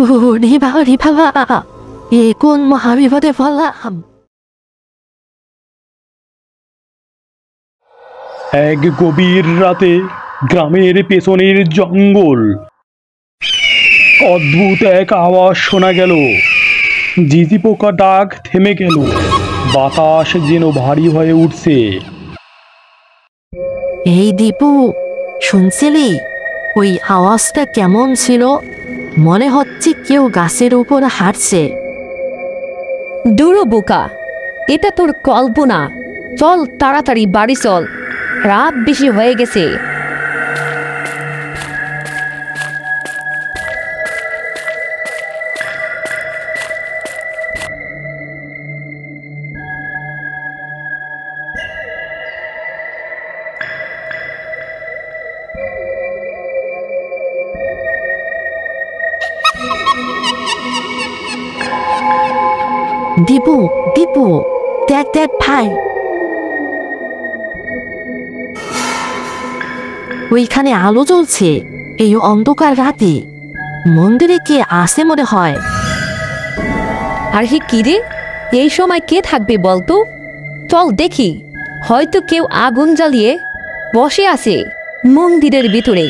ওরে বাবা রে বাবা, এ কোন মহাবিপদে পড়লাম। এক গভীর রাতে গ্রামের পেছনের জঙ্গল অদ্ভুত এক আওয়াজ শোনা গেল। ঝিঁঝি পোকা ডাক থেমে গেল। বাতাস যেন ভারী হয়ে উঠছে। এই দীপু, শুনছিলি ওই আওয়াজটা কেমন ছিল? মনে হচ্ছে কেউ গাছের উপর হাঁটছে। দূরো বোকা, এটা তোর কল্পনা। চল তাড়াতাড়ি বাড়ি চল, রাত বেশি হয়ে গেছে। দীপু দীপু, দেখ দেখ ভাই, ওইখানে আলো জ্বলছে। এই অন্ধকার রাতে মন্দিরে কে আসে মনে হয়। আর হে কি রে, এই সময় কে থাকবে বলতো? চল দেখি, হয়তো কেউ আগুন জ্বালিয়ে বসে আছে মন্দিরের ভিতরে।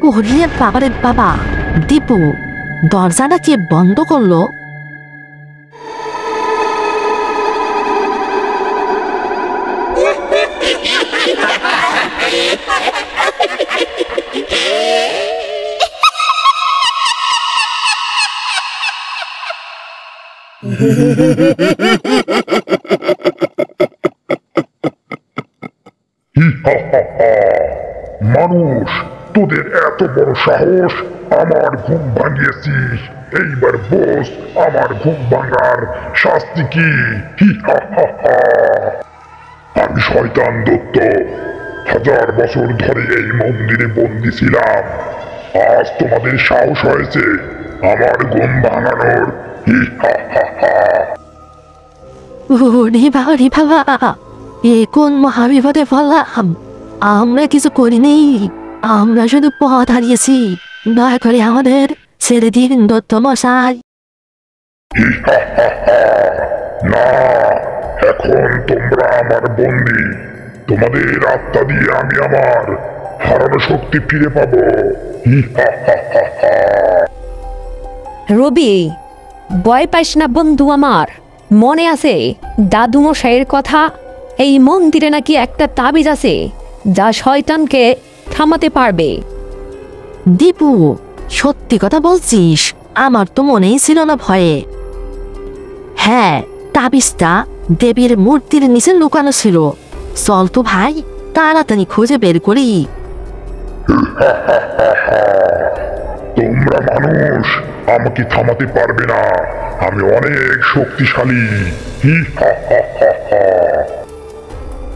ওরে বাবারে বাবা, দীপু, দরজাটা কে বন্ধ করলো? মানুষ, তোদের এত বড় সাহস, আমার ঘুম ভাঙিয়েছিস। এইবার বোস আমার ঘুম ভাঙার শাস্তি কি। আমি শয়তান দত্ত, 1000 বছর ধরে এই মন্দিরে বন্দী ছিলাম। আজ তোমাদের সাহস হয়েছে আমার ঘুম ভাঙানোর। ওরে বাবা রে বাবা, এ কোন মহাবিপদে পড়লাম। আমরা কিছু করিনি, আমরা শুধু পথ হারিয়েছি। দয়া করে আমাদের ছেড়ে দিন দত্ত মশাই। না, এখন তোমরা আমার বন্দী। তোমাদের আত্মা দিয়ে আমি আমার হারানো শক্তি ফিরে পাবো। রবি, ভয় পাইস না বন্ধু আমার। মনে আছে দাদু মশাইয়ের কথা? এই মন্দিরে নাকি একটা তাবিজ আছে যা শয়তানকে থামাতে পারবে। দীপু, সত্যি কথা বলছিস? আমার তো মনেই ছিল না ভয়ে। হ্যাঁ, তাবিজটা দেবীর মূর্তির নিচে লুকানো ছিল। চল তো ভাই, তাড়াতাড়ি খুঁজে বের করি। তোমরা মানুষ আমাকে থামাতে পারবে না, আমি অনেক শক্তিশালী।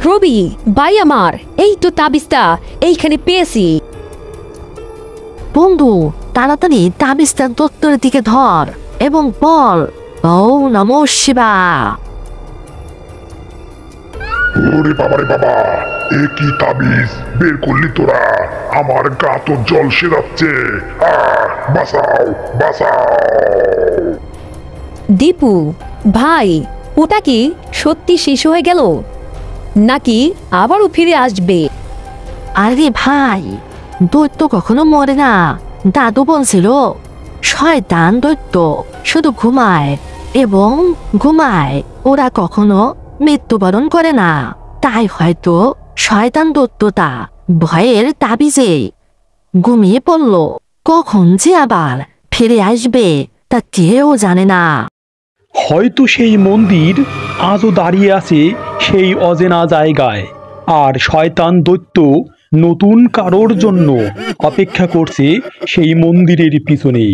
রবি ভাই আমার, এই তো তাবিজটা এইখানে পেয়েছি। বন্ধু, তাড়াতাড়ি তাবিজটা দত্তরের দিকে ধর এবং বল, ওম নমঃ শিবায়। ওরে বাবারে বাবা, এ কি তাবিজ বের করলি তোরা? আমার গা তো জলসে যাচ্ছে। বাঁচাও বাঁচাও। দীপু ভাই, ওটা কি সত্যি শেষ হয়ে গেল নাকি আবারও ফিরে আসবে? আরে ভাই, দৈত্য কখনো মরে না। দাদু বলছিল শয়তান দৈত্য শুধু ঘুমায় এবং ঘুমায়, ওরা কখনো মৃত্যুবরণ করে না। তাই হয়তো শয়তান দৈত্যটা ভয়ের তাবিজে ঘুমিয়ে পড়ল। কখন যে আবার ফিরে আসবে তা কেউ জানে না। হয়তো সেই মন্দির আজও দাঁড়িয়ে আছে সেই অজেনা জায়গায়, আর শয়তান দৈত্য নতুন কারোর জন্য অপেক্ষা করছে সেই মন্দিরের পিছনে।